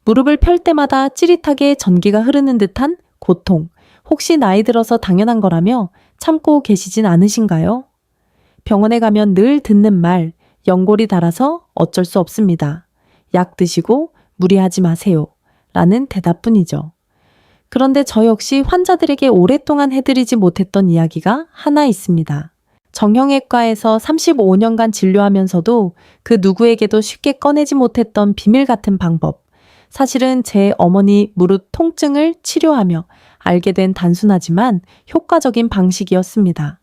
무릎을 펼 때마다 찌릿하게 전기가 흐르는 듯한 고통, 혹시 나이 들어서 당연한 거라며 참고 계시진 않으신가요? 병원에 가면 늘 듣는 말, 연골이 닳아서 어쩔 수 없습니다. 약 드시고 무리하지 마세요. 라는 대답뿐이죠. 그런데 저 역시 환자들에게 오랫동안 해드리지 못했던 이야기가 하나 있습니다. 정형외과에서 35년간 진료하면서도 그 누구에게도 쉽게 꺼내지 못했던 비밀 같은 방법. 사실은 제 어머니 무릎 통증을 치료하며 알게 된 단순하지만 효과적인 방식이었습니다.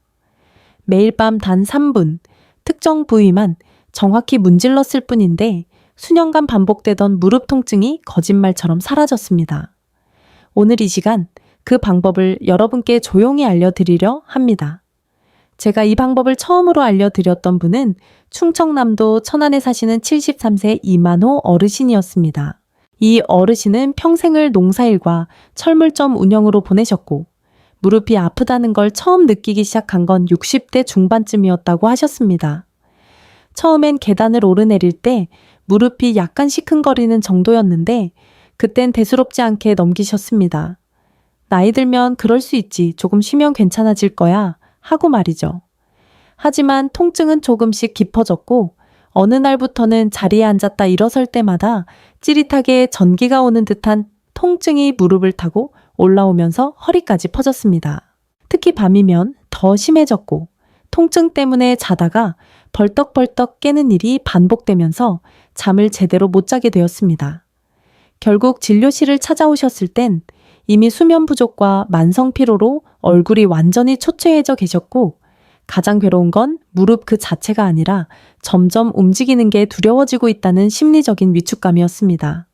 매일 밤 단 3분, 특정 부위만 정확히 문질렀을 뿐인데 수년간 반복되던 무릎 통증이 거짓말처럼 사라졌습니다. 오늘 이 시간 그 방법을 여러분께 조용히 알려드리려 합니다. 제가 이 방법을 처음으로 알려드렸던 분은 충청남도 천안에 사시는 73세 이만호 어르신이었습니다. 이 어르신은 평생을 농사일과 철물점 운영으로 보내셨고 무릎이 아프다는 걸 처음 느끼기 시작한 건 60대 중반쯤이었다고 하셨습니다. 처음엔 계단을 오르내릴 때 무릎이 약간 시큰거리는 정도였는데 그땐 대수롭지 않게 넘기셨습니다. 나이 들면 그럴 수 있지, 조금 쉬면 괜찮아질 거야 하고 말이죠. 하지만 통증은 조금씩 깊어졌고 어느 날부터는 자리에 앉았다 일어설 때마다 찌릿하게 전기가 오는 듯한 통증이 무릎을 타고 올라오면서 허리까지 퍼졌습니다. 특히 밤이면 더 심해졌고 통증 때문에 자다가 벌떡벌떡 깨는 일이 반복되면서 잠을 제대로 못 자게 되었습니다. 결국 진료실을 찾아오셨을 땐 이미 수면 부족과 만성 피로로 얼굴이 완전히 초췌해져 계셨고 가장 괴로운 건 무릎 그 자체가 아니라 점점 움직이는 게 두려워지고 있다는 심리적인 위축감이었습니다.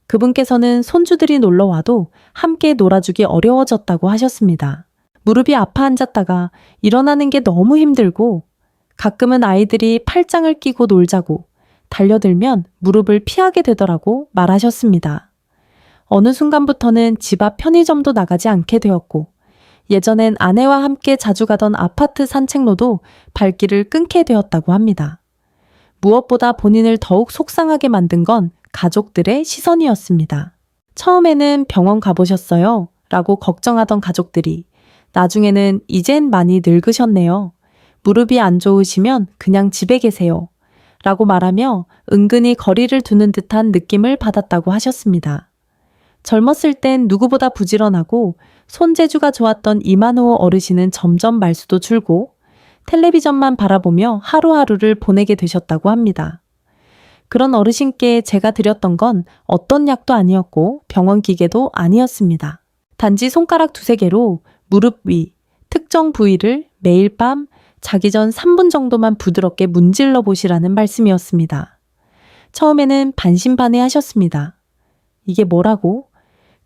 그분께서는 손주들이 놀러와도 함께 놀아주기 어려워졌다고 하셨습니다. 무릎이 아파 앉았다가 일어나는 게 너무 힘들고 가끔은 아이들이 팔짱을 끼고 놀자고 달려들면 무릎을 피하게 되더라고 말하셨습니다. 어느 순간부터는 집 앞 편의점도 나가지 않게 되었고 예전엔 아내와 함께 자주 가던 아파트 산책로도 발길을 끊게 되었다고 합니다. 무엇보다 본인을 더욱 속상하게 만든 건 가족들의 시선이었습니다. 처음에는 병원 가보셨어요? 라고 걱정하던 가족들이 나중에는 이젠 많이 늙으셨네요. 무릎이 안 좋으시면 그냥 집에 계세요. 라고 말하며 은근히 거리를 두는 듯한 느낌을 받았다고 하셨습니다. 젊었을 땐 누구보다 부지런하고 손재주가 좋았던 이만호 어르신은 점점 말수도 줄고 텔레비전만 바라보며 하루하루를 보내게 되셨다고 합니다. 그런 어르신께 제가 드렸던 건 어떤 약도 아니었고 병원 기계도 아니었습니다. 단지 손가락 두세 개로 무릎 위, 특정 부위를 매일 밤 자기 전 3분 정도만 부드럽게 문질러 보시라는 말씀이었습니다. 처음에는 반신반의 하셨습니다. 이게 뭐라고?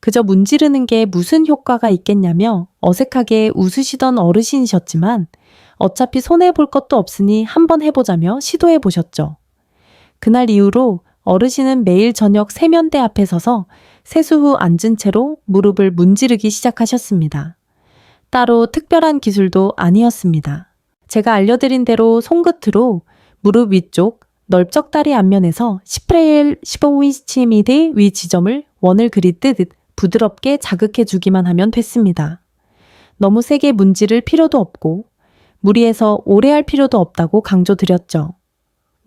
그저 문지르는 게 무슨 효과가 있겠냐며 어색하게 웃으시던 어르신이셨지만 어차피 손해볼 것도 없으니 한번 해보자며 시도해 보셨죠. 그날 이후로 어르신은 매일 저녁 세면대 앞에 서서 세수 후 앉은 채로 무릎을 문지르기 시작하셨습니다. 따로 특별한 기술도 아니었습니다. 제가 알려드린 대로 손끝으로 무릎 위쪽 넓적다리 앞면에서 10프레일 15인치미디 위 지점을 원을 그리듯 부드럽게 자극해 주기만 하면 됐습니다. 너무 세게 문지를 필요도 없고 무리해서 오래 할 필요도 없다고 강조드렸죠.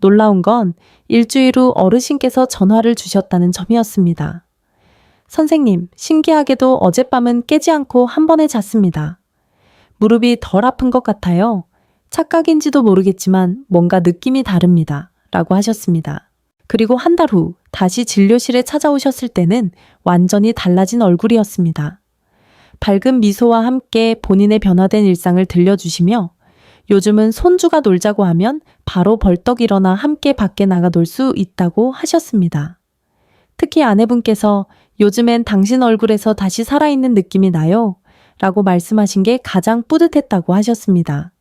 놀라운 건 일주일 후 어르신께서 전화를 주셨다는 점이었습니다. 선생님, 신기하게도 어젯밤은 깨지 않고 한 번에 잤습니다. 무릎이 덜 아픈 것 같아요. 착각인지도 모르겠지만 뭔가 느낌이 다릅니다. 라고 하셨습니다. 그리고 한 달 후 다시 진료실에 찾아오셨을 때는 완전히 달라진 얼굴이었습니다. 밝은 미소와 함께 본인의 변화된 일상을 들려주시며 요즘은 손주가 놀자고 하면 바로 벌떡 일어나 함께 밖에 나가 놀 수 있다고 하셨습니다. 특히 아내분께서 요즘엔 당신 얼굴에서 다시 살아있는 느낌이 나요. 라고 말씀하신 게 가장 뿌듯했다고 하셨습니다.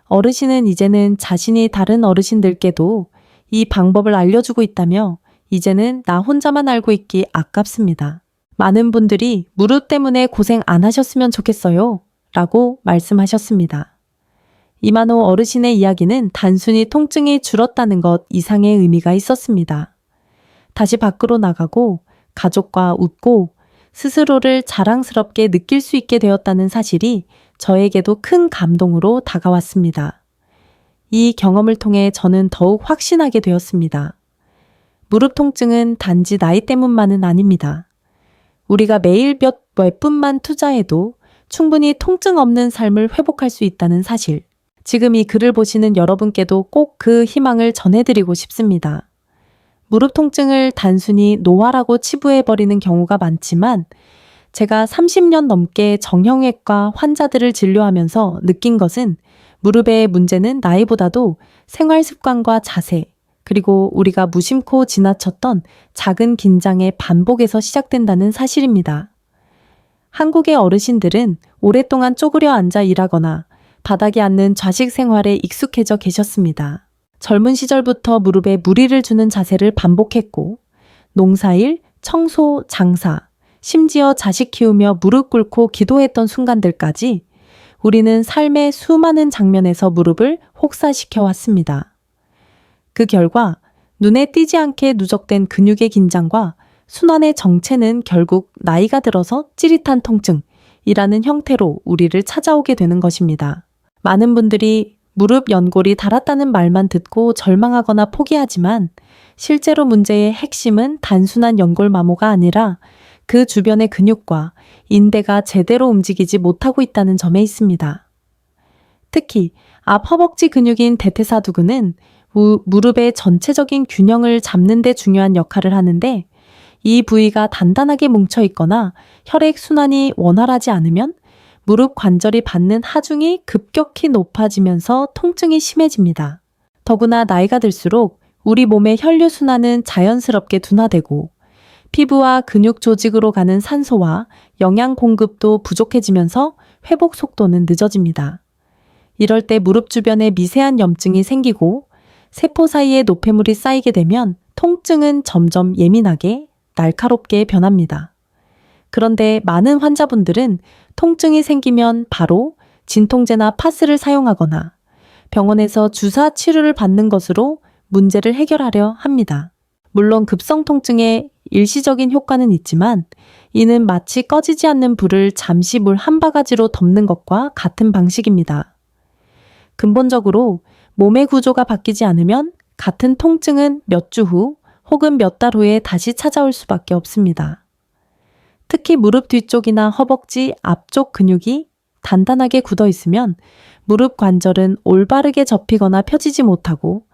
어르신은 이제는 자신이 다른 어르신들께도 이 방법을 알려주고 있다며 이제는 나 혼자만 알고 있기 아깝습니다. 많은 분들이 무릎 때문에 고생 안 하셨으면 좋겠어요. 라고 말씀하셨습니다. 이만호 어르신의 이야기는 단순히 통증이 줄었다는 것 이상의 의미가 있었습니다. 다시 밖으로 나가고 가족과 웃고 스스로를 자랑스럽게 느낄 수 있게 되었다는 사실이 저에게도 큰 감동으로 다가왔습니다. 이 경험을 통해 저는 더욱 확신하게 되었습니다. 무릎 통증은 단지 나이 때문만은 아닙니다. 우리가 매일 몇 분만 투자해도 충분히 통증 없는 삶을 회복할 수 있다는 사실. 지금 이 글을 보시는 여러분께도 꼭 그 희망을 전해드리고 싶습니다. 무릎 통증을 단순히 노화라고 치부해버리는 경우가 많지만 제가 30년 넘게 정형외과 환자들을 진료하면서 느낀 것은 무릎의 문제는 나이보다도 생활 습관과 자세, 그리고 우리가 무심코 지나쳤던 작은 긴장의 반복에서 시작된다는 사실입니다. 한국의 어르신들은 오랫동안 쪼그려 앉아 일하거나 바닥에 앉는 좌식 생활에 익숙해져 계셨습니다. 젊은 시절부터 무릎에 무리를 주는 자세를 반복했고 농사일, 청소, 장사, 심지어 자식 키우며 무릎 꿇고 기도했던 순간들까지 우리는 삶의 수많은 장면에서 무릎을 혹사시켜 왔습니다. 그 결과 눈에 띄지 않게 누적된 근육의 긴장과 순환의 정체는 결국 나이가 들어서 찌릿한 통증이라는 형태로 우리를 찾아오게 되는 것입니다. 많은 분들이 무릎 연골이 닳았다는 말만 듣고 절망하거나 포기하지만 실제로 문제의 핵심은 단순한 연골 마모가 아니라 그 주변의 근육과 인대가 제대로 움직이지 못하고 있다는 점에 있습니다. 특히 앞 허벅지 근육인 대퇴사두근은 무릎의 전체적인 균형을 잡는 데 중요한 역할을 하는데 이 부위가 단단하게 뭉쳐 있거나 혈액 순환이 원활하지 않으면 무릎 관절이 받는 하중이 급격히 높아지면서 통증이 심해집니다. 더구나 나이가 들수록 우리 몸의 혈류 순환은 자연스럽게 둔화되고 피부와 근육 조직으로 가는 산소와 영양 공급도 부족해지면서 회복 속도는 늦어집니다. 이럴 때 무릎 주변에 미세한 염증이 생기고 세포 사이에 노폐물이 쌓이게 되면 통증은 점점 예민하게 날카롭게 변합니다. 그런데 많은 환자분들은 통증이 생기면 바로 진통제나 파스를 사용하거나 병원에서 주사 치료를 받는 것으로 문제를 해결하려 합니다. 물론 급성 통증에 일시적인 효과는 있지만 이는 마치 꺼지지 않는 불을 잠시 물 한 바가지로 덮는 것과 같은 방식입니다. 근본적으로 몸의 구조가 바뀌지 않으면 같은 통증은 몇 주 후 혹은 몇 달 후에 다시 찾아올 수밖에 없습니다. 특히 무릎 뒤쪽이나 허벅지 앞쪽 근육이 단단하게 굳어 있으면 무릎 관절은 올바르게 접히거나 펴지지 못하고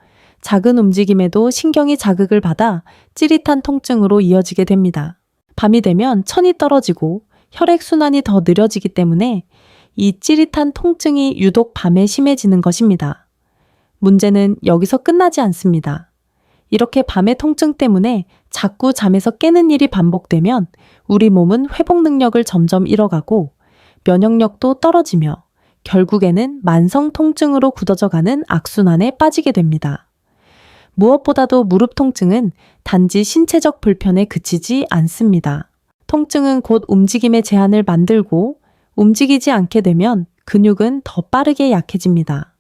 작은 움직임에도 신경이 자극을 받아 찌릿한 통증으로 이어지게 됩니다. 밤이 되면 천이 떨어지고 혈액순환이 더 느려지기 때문에 이 찌릿한 통증이 유독 밤에 심해지는 것입니다. 문제는 여기서 끝나지 않습니다. 이렇게 밤의 통증 때문에 자꾸 잠에서 깨는 일이 반복되면 우리 몸은 회복 능력을 점점 잃어가고 면역력도 떨어지며 결국에는 만성 통증으로 굳어져가는 악순환에 빠지게 됩니다. 무엇보다도 무릎 통증은 단지 신체적 불편에 그치지 않습니다. 통증은 곧 움직임의 제한을 만들고 움직이지 않게 되면 근육은 더 빠르게 약해집니다.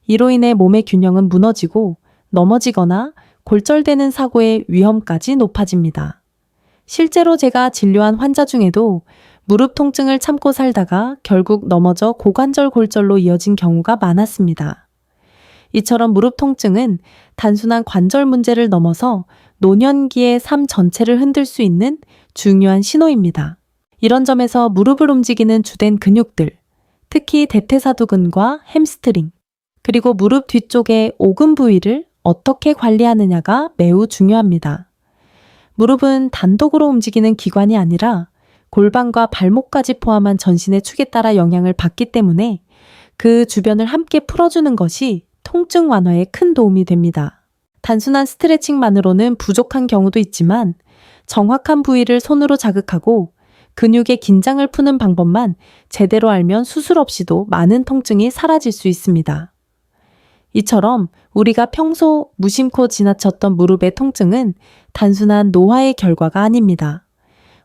이로 인해 몸의 균형은 무너지고 넘어지거나 골절되는 사고의 위험까지 높아집니다. 실제로 제가 진료한 환자 중에도 무릎 통증을 참고 살다가 결국 넘어져 고관절 골절로 이어진 경우가 많았습니다. 이처럼 무릎 통증은 단순한 관절 문제를 넘어서 노년기의 삶 전체를 흔들 수 있는 중요한 신호입니다. 이런 점에서 무릎을 움직이는 주된 근육들, 특히 대퇴사두근과 햄스트링, 그리고 무릎 뒤쪽의 오금 부위를 어떻게 관리하느냐가 매우 중요합니다. 무릎은 단독으로 움직이는 기관이 아니라 골반과 발목까지 포함한 전신의 축에 따라 영향을 받기 때문에 그 주변을 함께 풀어주는 것이 통증 완화에 큰 도움이 됩니다. 단순한 스트레칭만으로는 부족한 경우도 있지만 정확한 부위를 손으로 자극하고 근육의 긴장을 푸는 방법만 제대로 알면 수술 없이도 많은 통증이 사라질 수 있습니다. 이처럼 우리가 평소 무심코 지나쳤던 무릎의 통증은 단순한 노화의 결과가 아닙니다.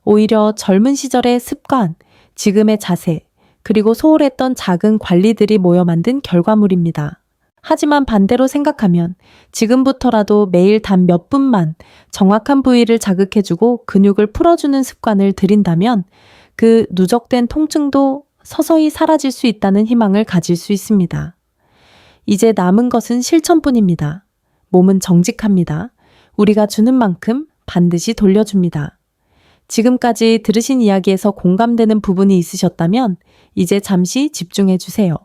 오히려 젊은 시절의 습관, 지금의 자세, 그리고 소홀했던 작은 관리들이 모여 만든 결과물입니다. 하지만 반대로 생각하면 지금부터라도 매일 단 몇 분만 정확한 부위를 자극해주고 근육을 풀어주는 습관을 들인다면 그 누적된 통증도 서서히 사라질 수 있다는 희망을 가질 수 있습니다. 이제 남은 것은 실천뿐입니다. 몸은 정직합니다. 우리가 주는 만큼 반드시 돌려줍니다. 지금까지 들으신 이야기에서 공감되는 부분이 있으셨다면 이제 잠시 집중해 주세요.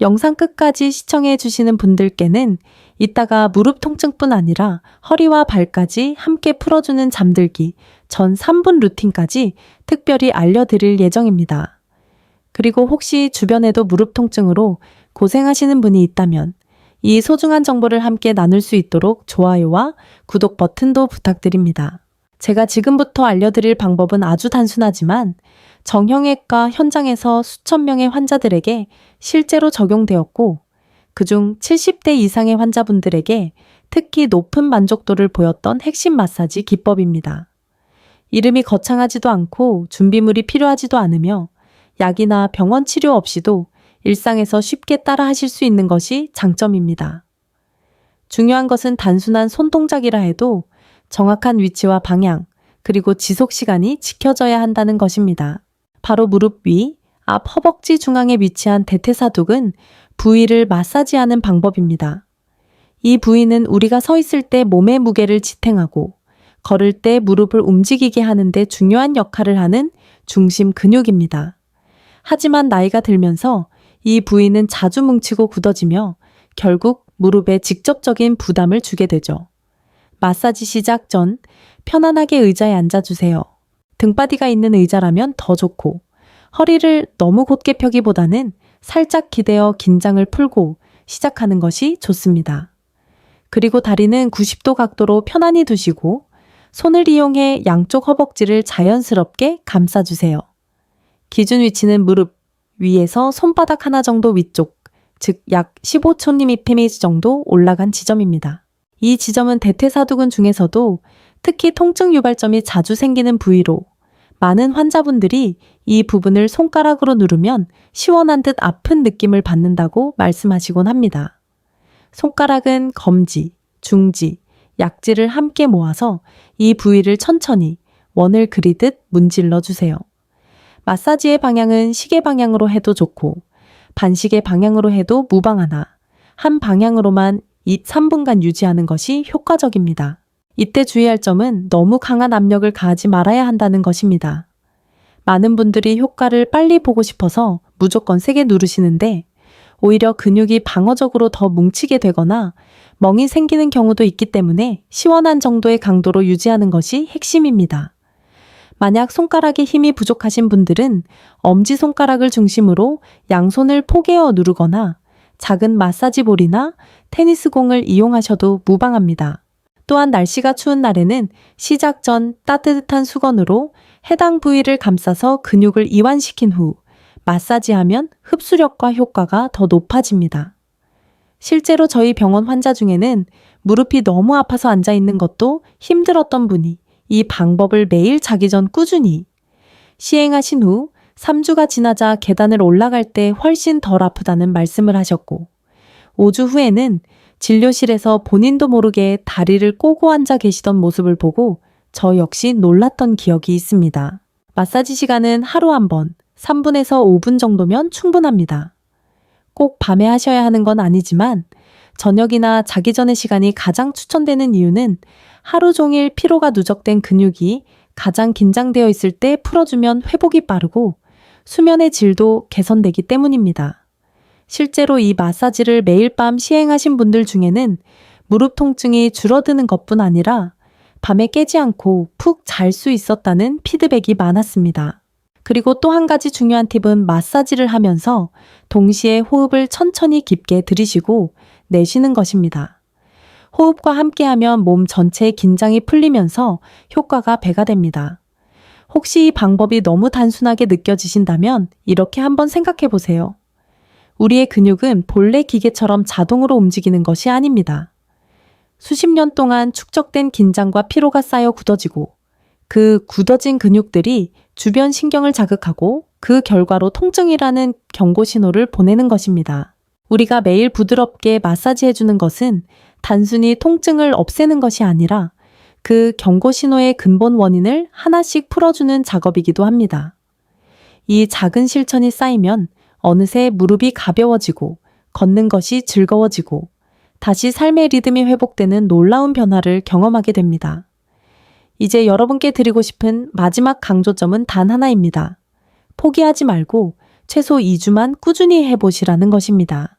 영상 끝까지 시청해 주시는 분들께는 이따가 무릎 통증뿐 아니라 허리와 발까지 함께 풀어주는 잠들기 전 3분 루틴까지 특별히 알려드릴 예정입니다. 그리고 혹시 주변에도 무릎 통증으로 고생하시는 분이 있다면 이 소중한 정보를 함께 나눌 수 있도록 좋아요와 구독 버튼도 부탁드립니다. 제가 지금부터 알려드릴 방법은 아주 단순하지만 정형외과 현장에서 수천 명의 환자들에게 실제로 적용되었고 그중 70대 이상의 환자분들에게 특히 높은 만족도를 보였던 핵심 마사지 기법입니다. 이름이 거창하지도 않고 준비물이 필요하지도 않으며 약이나 병원 치료 없이도 일상에서 쉽게 따라 하실 수 있는 것이 장점입니다. 중요한 것은 단순한 손동작이라 해도 정확한 위치와 방향, 그리고 지속 시간이 지켜져야 한다는 것입니다. 바로 무릎 위, 앞 허벅지 중앙에 위치한 대퇴사두근 부위를 마사지하는 방법입니다. 이 부위는 우리가 서 있을 때 몸의 무게를 지탱하고 걸을 때 무릎을 움직이게 하는 데 중요한 역할을 하는 중심 근육입니다. 하지만 나이가 들면서 이 부위는 자주 뭉치고 굳어지며 결국 무릎에 직접적인 부담을 주게 되죠. 마사지 시작 전 편안하게 의자에 앉아주세요. 등바디가 있는 의자라면 더 좋고 허리를 너무 곧게 펴기보다는 살짝 기대어 긴장을 풀고 시작하는 것이 좋습니다. 그리고 다리는 90도 각도로 편안히 두시고 손을 이용해 양쪽 허벅지를 자연스럽게 감싸주세요. 기준 위치는 무릎 위에서 손바닥 하나 정도 위쪽, 즉 약 15mm 정도 올라간 지점입니다. 이 지점은 대퇴사두근 중에서도 특히 통증 유발점이 자주 생기는 부위로 많은 환자분들이 이 부분을 손가락으로 누르면 시원한 듯 아픈 느낌을 받는다고 말씀하시곤 합니다. 손가락은 검지, 중지, 약지를 함께 모아서 이 부위를 천천히 원을 그리듯 문질러 주세요. 마사지의 방향은 시계 방향으로 해도 좋고 반시계 방향으로 해도 무방하나 한 방향으로만 3분간 유지하는 것이 효과적입니다. 이때 주의할 점은 너무 강한 압력을 가하지 말아야 한다는 것입니다. 많은 분들이 효과를 빨리 보고 싶어서 무조건 세게 누르시는데 오히려 근육이 방어적으로 더 뭉치게 되거나 멍이 생기는 경우도 있기 때문에 시원한 정도의 강도로 유지하는 것이 핵심입니다. 만약 손가락에 힘이 부족하신 분들은 엄지손가락을 중심으로 양손을 포개어 누르거나 작은 마사지볼이나 테니스공을 이용하셔도 무방합니다. 또한 날씨가 추운 날에는 시작 전 따뜻한 수건으로 해당 부위를 감싸서 근육을 이완시킨 후 마사지하면 흡수력과 효과가 더 높아집니다. 실제로 저희 병원 환자 중에는 무릎이 너무 아파서 앉아 있는 것도 힘들었던 분이 이 방법을 매일 자기 전 꾸준히 시행하신 후 3주가 지나자 계단을 올라갈 때 훨씬 덜 아프다는 말씀을 하셨고 5주 후에는 진료실에서 본인도 모르게 다리를 꼬고 앉아 계시던 모습을 보고 저 역시 놀랐던 기억이 있습니다. 마사지 시간은 하루 한 번 3분에서 5분 정도면 충분합니다. 꼭 밤에 하셔야 하는 건 아니지만 저녁이나 자기 전의 시간이 가장 추천되는 이유는 하루 종일 피로가 누적된 근육이 가장 긴장되어 있을 때 풀어주면 회복이 빠르고 수면의 질도 개선되기 때문입니다. 실제로 이 마사지를 매일 밤 시행하신 분들 중에는 무릎 통증이 줄어드는 것뿐 아니라 밤에 깨지 않고 푹 잘 수 있었다는 피드백이 많았습니다. 그리고 또 한 가지 중요한 팁은 마사지를 하면서 동시에 호흡을 천천히 깊게 들이쉬고 내쉬는 것입니다. 호흡과 함께하면 몸 전체의 긴장이 풀리면서 효과가 배가 됩니다. 혹시 이 방법이 너무 단순하게 느껴지신다면 이렇게 한번 생각해 보세요. 우리의 근육은 본래 기계처럼 자동으로 움직이는 것이 아닙니다. 수십 년 동안 축적된 긴장과 피로가 쌓여 굳어지고 그 굳어진 근육들이 주변 신경을 자극하고 그 결과로 통증이라는 경고 신호를 보내는 것입니다. 우리가 매일 부드럽게 마사지해주는 것은 단순히 통증을 없애는 것이 아니라 그 경고 신호의 근본 원인을 하나씩 풀어주는 작업이기도 합니다. 이 작은 실천이 쌓이면 어느새 무릎이 가벼워지고 걷는 것이 즐거워지고 다시 삶의 리듬이 회복되는 놀라운 변화를 경험하게 됩니다. 이제 여러분께 드리고 싶은 마지막 강조점은 단 하나입니다. 포기하지 말고 최소 2주만 꾸준히 해보시라는 것입니다.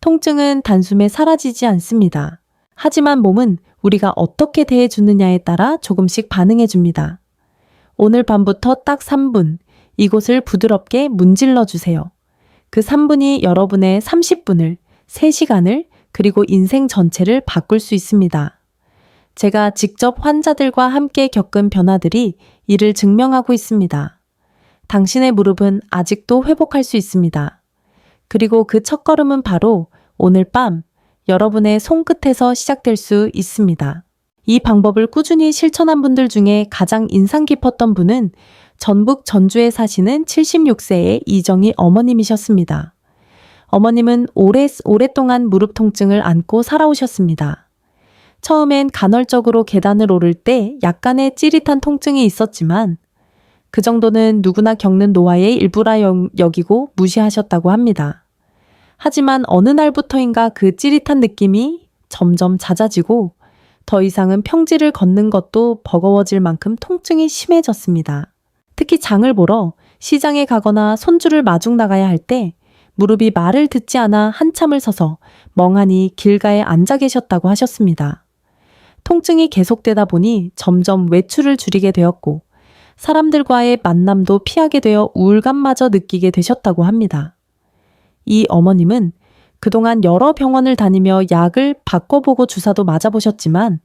통증은 단숨에 사라지지 않습니다. 하지만 몸은 우리가 어떻게 대해주느냐에 따라 조금씩 반응해줍니다. 오늘 밤부터 딱 3분, 이곳을 부드럽게 문질러 주세요. 그 3분이 여러분의 30분을, 3시간을, 그리고 인생 전체를 바꿀 수 있습니다. 제가 직접 환자들과 함께 겪은 변화들이 이를 증명하고 있습니다. 당신의 무릎은 아직도 회복할 수 있습니다. 그리고 그 첫걸음은 바로 오늘 밤 여러분의 손끝에서 시작될 수 있습니다. 이 방법을 꾸준히 실천한 분들 중에 가장 인상 깊었던 분은 전북 전주에 사시는 76세의 이정희 어머님이셨습니다. 어머님은 오랫동안 무릎 통증을 안고 살아오셨습니다. 처음엔 간헐적으로 계단을 오를 때 약간의 찌릿한 통증이 있었지만 그 정도는 누구나 겪는 노화의 일부라 여기고 무시하셨다고 합니다. 하지만 어느 날부터인가 그 찌릿한 느낌이 점점 잦아지고 더 이상은 평지를 걷는 것도 버거워질 만큼 통증이 심해졌습니다. 특히 장을 보러 시장에 가거나 손주를 마중 나가야 할 때 무릎이 말을 듣지 않아 한참을 서서 멍하니 길가에 앉아 계셨다고 하셨습니다. 통증이 계속되다 보니 점점 외출을 줄이게 되었고 사람들과의 만남도 피하게 되어 우울감마저 느끼게 되셨다고 합니다. 이 어머님은 그동안 여러 병원을 다니며 약을 바꿔보고 주사도 맞아보셨지만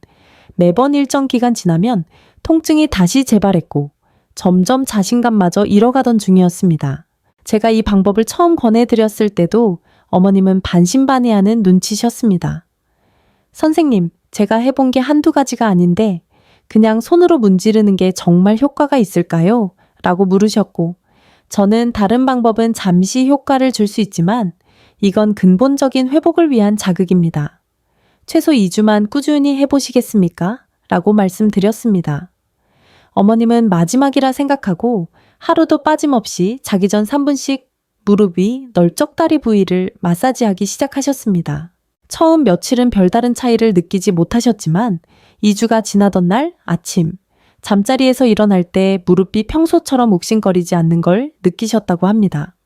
매번 일정 기간 지나면 통증이 다시 재발했고 점점 자신감마저 잃어가던 중이었습니다. 제가 이 방법을 처음 권해드렸을 때도 어머님은 반신반의하는 눈치셨습니다. 선생님, 제가 해본 게 한두 가지가 아닌데 그냥 손으로 문지르는 게 정말 효과가 있을까요? 라고 물으셨고 저는 다른 방법은 잠시 효과를 줄 수 있지만 이건 근본적인 회복을 위한 자극입니다. 최소 2주만 꾸준히 해보시겠습니까? 라고 말씀드렸습니다. 어머님은 마지막이라 생각하고 하루도 빠짐없이 자기 전 3분씩 무릎 위 널쩍다리 부위를 마사지하기 시작하셨습니다. 처음 며칠은 별다른 차이를 느끼지 못하셨지만 2주가 지나던 날 아침 잠자리에서 일어날 때 무릎이 평소처럼 욱신거리지 않는 걸 느끼셨다고 합니다.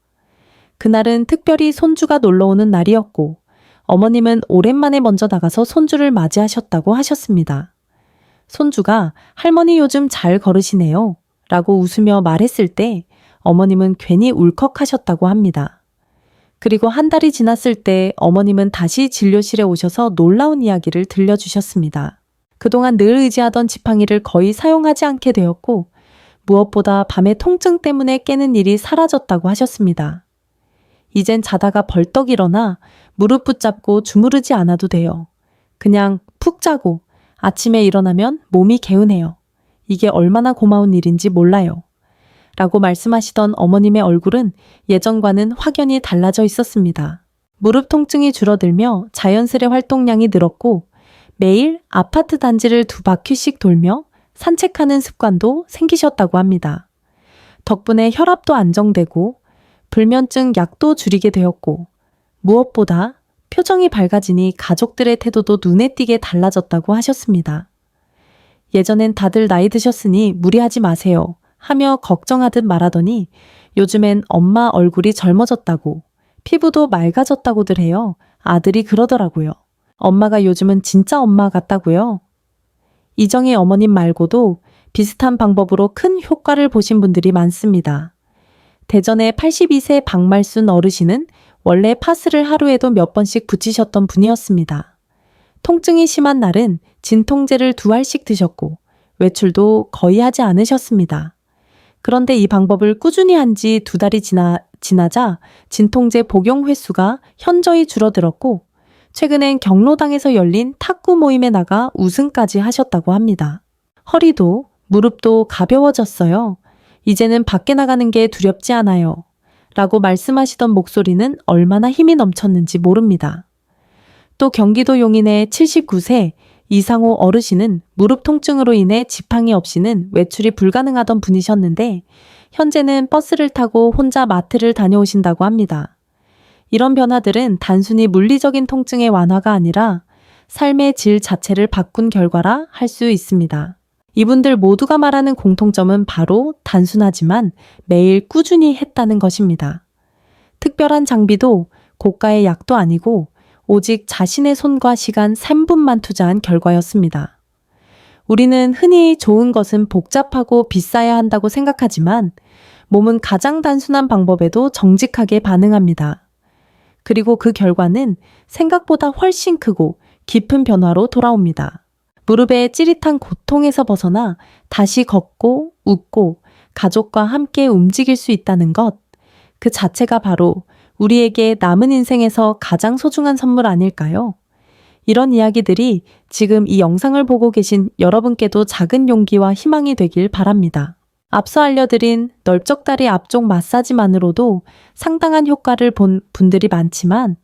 그날은 특별히 손주가 놀러오는 날이었고 어머님은 오랜만에 먼저 나가서 손주를 맞이하셨다고 하셨습니다. 손주가 할머니 요즘 잘 걸으시네요 라고 웃으며 말했을 때 어머님은 괜히 울컥하셨다고 합니다. 그리고 한 달이 지났을 때 어머님은 다시 진료실에 오셔서 놀라운 이야기를 들려주셨습니다. 그동안 늘 의지하던 지팡이를 거의 사용하지 않게 되었고 무엇보다 밤에 통증 때문에 깨는 일이 사라졌다고 하셨습니다. 이젠 자다가 벌떡 일어나 무릎 붙잡고 주무르지 않아도 돼요. 그냥 푹 자고 아침에 일어나면 몸이 개운해요. 이게 얼마나 고마운 일인지 몰라요. 라고 말씀하시던 어머님의 얼굴은 예전과는 확연히 달라져 있었습니다. 무릎 통증이 줄어들며 자연스레 활동량이 늘었고 매일 아파트 단지를 2바퀴씩 돌며 산책하는 습관도 생기셨다고 합니다. 덕분에 혈압도 안정되고 불면증 약도 줄이게 되었고 무엇보다 표정이 밝아지니 가족들의 태도도 눈에 띄게 달라졌다고 하셨습니다. 예전엔 다들 나이 드셨으니 무리하지 마세요 하며 걱정하듯 말하더니 요즘엔 엄마 얼굴이 젊어졌다고 피부도 맑아졌다고들 해요. 아들이 그러더라고요. 엄마가 요즘은 진짜 엄마 같다고요. 이정희 어머님 말고도 비슷한 방법으로 큰 효과를 보신 분들이 많습니다. 대전의 82세 박말순 어르신은 원래 파스를 하루에도 몇 번씩 붙이셨던 분이었습니다. 통증이 심한 날은 진통제를 2알씩 드셨고 외출도 거의 하지 않으셨습니다. 그런데 이 방법을 꾸준히 한 지 2달이 지나자 진통제 복용 횟수가 현저히 줄어들었고 최근엔 경로당에서 열린 탁구 모임에 나가 우승까지 하셨다고 합니다. 허리도 무릎도 가벼워졌어요. 이제는 밖에 나가는 게 두렵지 않아요. 라고 말씀하시던 목소리는 얼마나 힘이 넘쳤는지 모릅니다. 또 경기도 용인의 79세 이상호 어르신은 무릎 통증으로 인해 지팡이 없이는 외출이 불가능하던 분이셨는데 현재는 버스를 타고 혼자 마트를 다녀오신다고 합니다. 이런 변화들은 단순히 물리적인 통증의 완화가 아니라 삶의 질 자체를 바꾼 결과라 할 수 있습니다. 이분들 모두가 말하는 공통점은 바로 단순하지만 매일 꾸준히 했다는 것입니다. 특별한 장비도 고가의 약도 아니고 오직 자신의 손과 시간 3분만 투자한 결과였습니다. 우리는 흔히 좋은 것은 복잡하고 비싸야 한다고 생각하지만 몸은 가장 단순한 방법에도 정직하게 반응합니다. 그리고 그 결과는 생각보다 훨씬 크고 깊은 변화로 돌아옵니다. 무릎의 찌릿한 고통에서 벗어나 다시 걷고 웃고 가족과 함께 움직일 수 있다는 것, 그 자체가 바로 우리에게 남은 인생에서 가장 소중한 선물 아닐까요? 이런 이야기들이 지금 이 영상을 보고 계신 여러분께도 작은 용기와 희망이 되길 바랍니다. 앞서 알려드린 넓적다리 앞쪽 마사지만으로도 상당한 효과를 본 분들이 많지만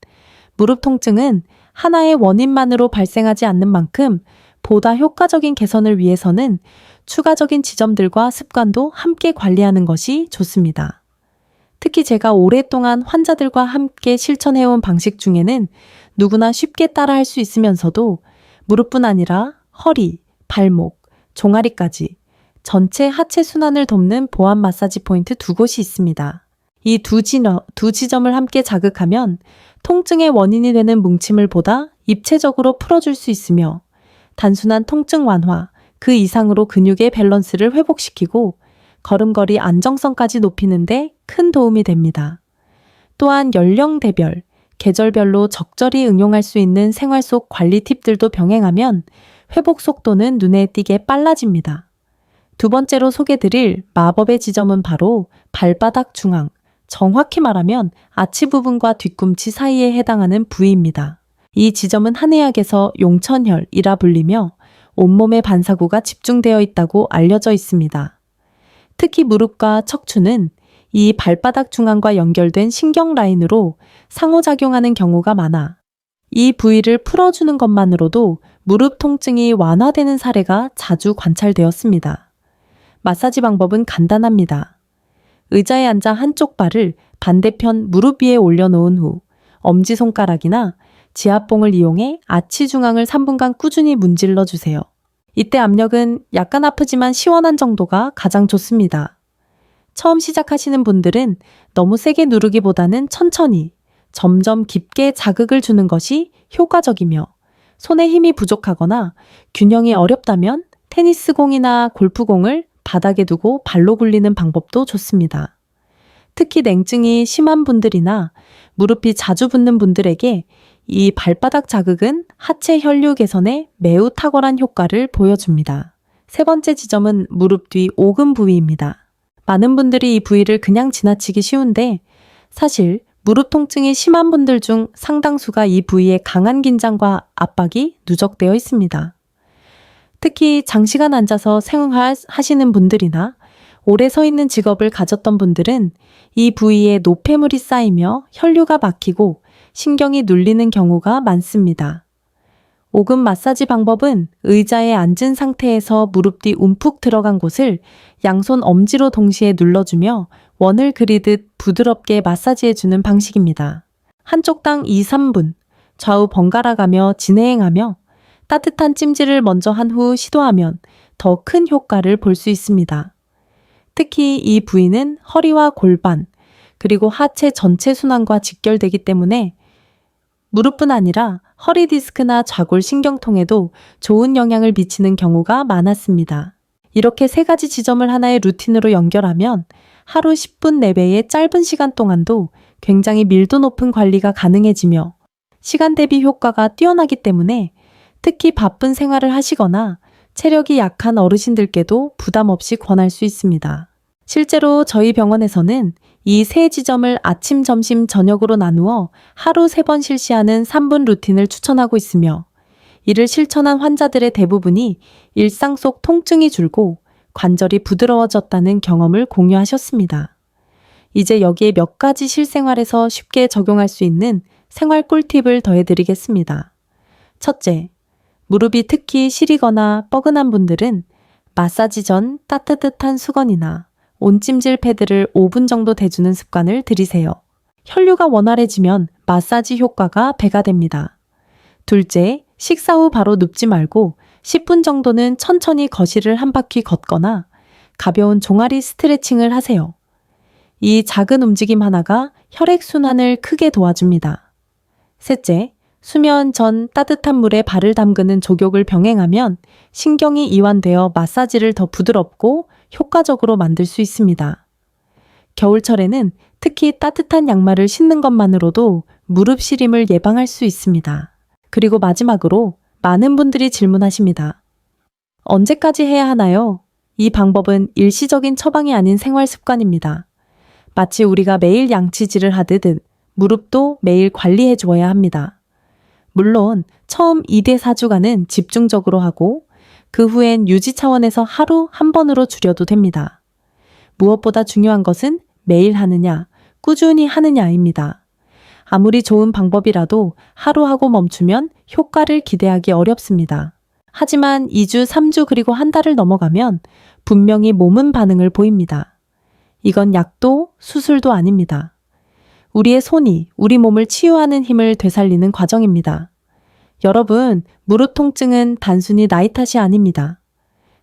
무릎 통증은 하나의 원인만으로 발생하지 않는 만큼 보다 효과적인 개선을 위해서는 추가적인 지점들과 습관도 함께 관리하는 것이 좋습니다. 특히 제가 오랫동안 환자들과 함께 실천해온 방식 중에는 누구나 쉽게 따라할 수 있으면서도 무릎뿐 아니라 허리, 발목, 종아리까지 전체 하체 순환을 돕는 보완 마사지 포인트 2곳이 있습니다. 이 두 지점을 함께 자극하면 통증의 원인이 되는 뭉침을 보다 입체적으로 풀어줄 수 있으며 단순한 통증 완화, 그 이상으로 근육의 밸런스를 회복시키고 걸음걸이 안정성까지 높이는 데 큰 도움이 됩니다. 또한 연령대별, 계절별로 적절히 응용할 수 있는 생활 속 관리 팁들도 병행하면 회복 속도는 눈에 띄게 빨라집니다. 두 번째로 소개드릴 마법의 지점은 바로 발바닥 중앙, 정확히 말하면 아치 부분과 뒤꿈치 사이에 해당하는 부위입니다. 이 지점은 한의학에서 용천혈이라 불리며 온몸의 반사구가 집중되어 있다고 알려져 있습니다. 특히 무릎과 척추는 이 발바닥 중앙과 연결된 신경 라인으로 상호작용하는 경우가 많아 이 부위를 풀어주는 것만으로도 무릎 통증이 완화되는 사례가 자주 관찰되었습니다. 마사지 방법은 간단합니다. 의자에 앉아 한쪽 발을 반대편 무릎 위에 올려놓은 후 엄지손가락이나 지압봉을 이용해 아치 중앙을 3분간 꾸준히 문질러 주세요. 이때 압력은 약간 아프지만 시원한 정도가 가장 좋습니다. 처음 시작하시는 분들은 너무 세게 누르기보다는 천천히, 점점 깊게 자극을 주는 것이 효과적이며 손에 힘이 부족하거나 균형이 어렵다면 테니스공이나 골프공을 바닥에 두고 발로 굴리는 방법도 좋습니다. 특히 냉증이 심한 분들이나 무릎이 자주 붓는 분들에게 이 발바닥 자극은 하체 혈류 개선에 매우 탁월한 효과를 보여줍니다. 세 번째 지점은 무릎 뒤 오금 부위입니다. 많은 분들이 이 부위를 그냥 지나치기 쉬운데 사실 무릎 통증이 심한 분들 중 상당수가 이 부위에 강한 긴장과 압박이 누적되어 있습니다. 특히 장시간 앉아서 생활하시는 분들이나 오래 서 있는 직업을 가졌던 분들은 이 부위에 노폐물이 쌓이며 혈류가 막히고 신경이 눌리는 경우가 많습니다. 오금 마사지 방법은 의자에 앉은 상태에서 무릎 뒤 움푹 들어간 곳을 양손 엄지로 동시에 눌러주며 원을 그리듯 부드럽게 마사지해주는 방식입니다. 한쪽당 2, 3분 좌우 번갈아 가며 진행하며 따뜻한 찜질을 먼저 한 후 시도하면 더 큰 효과를 볼 수 있습니다. 특히 이 부위는 허리와 골반 그리고 하체 전체 순환과 직결되기 때문에 무릎뿐 아니라 허리 디스크나 좌골 신경통에도 좋은 영향을 미치는 경우가 많았습니다. 이렇게 세 가지 지점을 하나의 루틴으로 연결하면 하루 10분 내외의 짧은 시간 동안도 굉장히 밀도 높은 관리가 가능해지며 시간 대비 효과가 뛰어나기 때문에 특히 바쁜 생활을 하시거나 체력이 약한 어르신들께도 부담 없이 권할 수 있습니다. 실제로 저희 병원에서는 이 세 지점을 아침, 점심, 저녁으로 나누어 하루 3번 실시하는 3분 루틴을 추천하고 있으며 이를 실천한 환자들의 대부분이 일상 속 통증이 줄고 관절이 부드러워졌다는 경험을 공유하셨습니다. 이제 여기에 몇 가지 실생활에서 쉽게 적용할 수 있는 생활 꿀팁을 더해드리겠습니다. 첫째, 무릎이 특히 시리거나 뻐근한 분들은 마사지 전 따뜻한 수건이나 온찜질 패드를 5분 정도 대주는 습관을 들이세요. 혈류가 원활해지면 마사지 효과가 배가 됩니다. 둘째, 식사 후 바로 눕지 말고 10분 정도는 천천히 거실을 한 바퀴 걷거나 가벼운 종아리 스트레칭을 하세요. 이 작은 움직임 하나가 혈액순환을 크게 도와줍니다. 셋째, 수면 전 따뜻한 물에 발을 담그는 족욕을 병행하면 신경이 이완되어 마사지를 더 부드럽고 효과적으로 만들 수 있습니다. 겨울철에는 특히 따뜻한 양말을 신는 것만으로도 무릎 시림을 예방할 수 있습니다. 그리고 마지막으로 많은 분들이 질문하십니다. 언제까지 해야 하나요? 이 방법은 일시적인 처방이 아닌 생활 습관입니다. 마치 우리가 매일 양치질을 하듯 무릎도 매일 관리해 주어야 합니다. 물론 처음 2대 4주간은 집중적으로 하고 그 후엔 유지 차원에서 하루 한 번으로 줄여도 됩니다. 무엇보다 중요한 것은 매일 하느냐, 꾸준히 하느냐입니다. 아무리 좋은 방법이라도 하루 하고 멈추면 효과를 기대하기 어렵습니다. 하지만 2주, 3주 그리고 한 달을 넘어가면 분명히 몸은 반응을 보입니다. 이건 약도 수술도 아닙니다. 우리의 손이 우리 몸을 치유하는 힘을 되살리는 과정입니다. 여러분, 무릎 통증은 단순히 나이 탓이 아닙니다.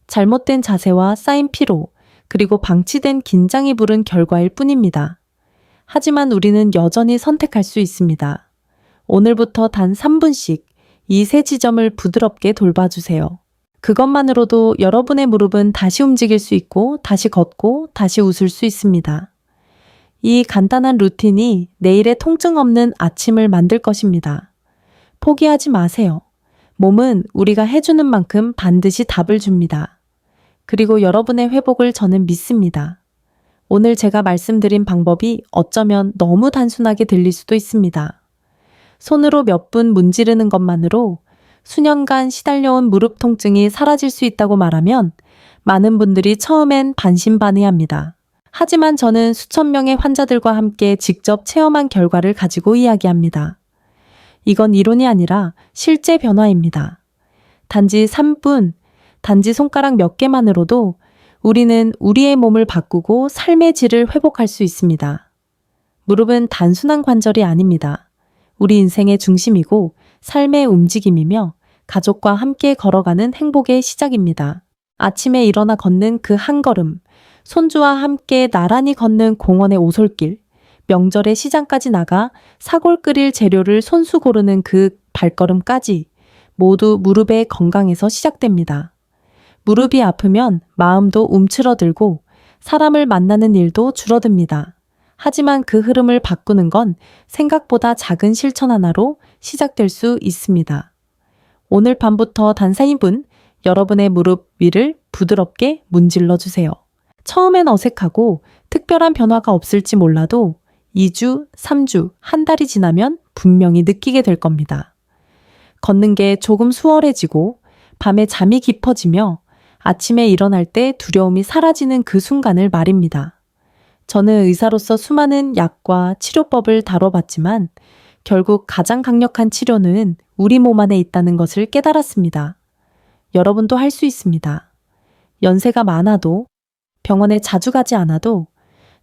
잘못된 자세와 쌓인 피로, 그리고 방치된 긴장이 부른 결과일 뿐입니다. 하지만 우리는 여전히 선택할 수 있습니다. 오늘부터 단 3분씩 이 세 지점을 부드럽게 돌봐주세요. 그것만으로도 여러분의 무릎은 다시 움직일 수 있고, 다시 걷고, 다시 웃을 수 있습니다. 이 간단한 루틴이 내일의 통증 없는 아침을 만들 것입니다. 포기하지 마세요. 몸은 우리가 해주는 만큼 반드시 답을 줍니다. 그리고 여러분의 회복을 저는 믿습니다. 오늘 제가 말씀드린 방법이 어쩌면 너무 단순하게 들릴 수도 있습니다. 손으로 몇 분 문지르는 것만으로 수년간 시달려온 무릎 통증이 사라질 수 있다고 말하면 많은 분들이 처음엔 반신반의합니다. 하지만 저는 수천 명의 환자들과 함께 직접 체험한 결과를 가지고 이야기합니다. 이건 이론이 아니라 실제 변화입니다. 단지 3분, 단지 손가락 몇 개만으로도 우리는 우리의 몸을 바꾸고 삶의 질을 회복할 수 있습니다. 무릎은 단순한 관절이 아닙니다. 우리 인생의 중심이고 삶의 움직임이며 가족과 함께 걸어가는 행복의 시작입니다. 아침에 일어나 걷는 그 한 걸음, 손주와 함께 나란히 걷는 공원의 오솔길, 명절에 시장까지 나가 사골 끓일 재료를 손수 고르는 그 발걸음까지 모두 무릎의 건강에서 시작됩니다. 무릎이 아프면 마음도 움츠러들고 사람을 만나는 일도 줄어듭니다. 하지만 그 흐름을 바꾸는 건 생각보다 작은 실천 하나로 시작될 수 있습니다. 오늘 밤부터 단 4분 여러분의 무릎 위를 부드럽게 문질러 주세요. 처음엔 어색하고 특별한 변화가 없을지 몰라도 2주, 3주, 한 달이 지나면 분명히 느끼게 될 겁니다. 걷는 게 조금 수월해지고 밤에 잠이 깊어지며 아침에 일어날 때 두려움이 사라지는 그 순간을 말입니다. 저는 의사로서 수많은 약과 치료법을 다뤄봤지만 결국 가장 강력한 치료는 우리 몸 안에 있다는 것을 깨달았습니다. 여러분도 할 수 있습니다. 연세가 많아도 병원에 자주 가지 않아도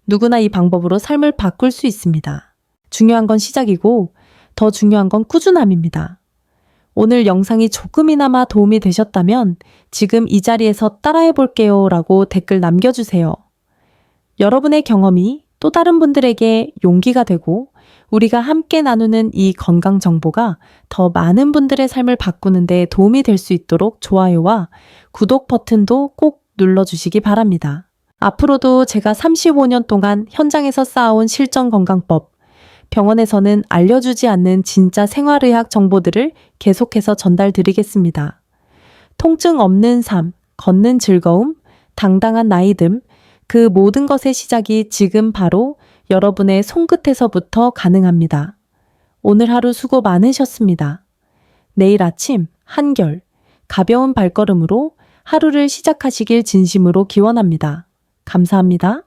누구나 이 방법으로 삶을 바꿀 수 있습니다. 중요한 건 시작이고 더 중요한 건 꾸준함입니다. 오늘 영상이 조금이나마 도움이 되셨다면 지금 이 자리에서 따라해 볼게요 라고 댓글 남겨주세요. 여러분의 경험이 또 다른 분들에게 용기가 되고 우리가 함께 나누는 이 건강 정보가 더 많은 분들의 삶을 바꾸는 데 도움이 될 수 있도록 좋아요와 구독 버튼도 꼭 눌러주시기 바랍니다. 앞으로도 제가 35년 동안 현장에서 쌓아온 실전 건강법, 병원에서는 알려주지 않는 진짜 생활의학 정보들을 계속해서 전달드리겠습니다. 통증 없는 삶, 걷는 즐거움, 당당한 나이듦, 그 모든 것의 시작이 지금 바로 여러분의 손끝에서부터 가능합니다. 오늘 하루 수고 많으셨습니다. 내일 아침 한결, 가벼운 발걸음으로 하루를 시작하시길 진심으로 기원합니다. 감사합니다.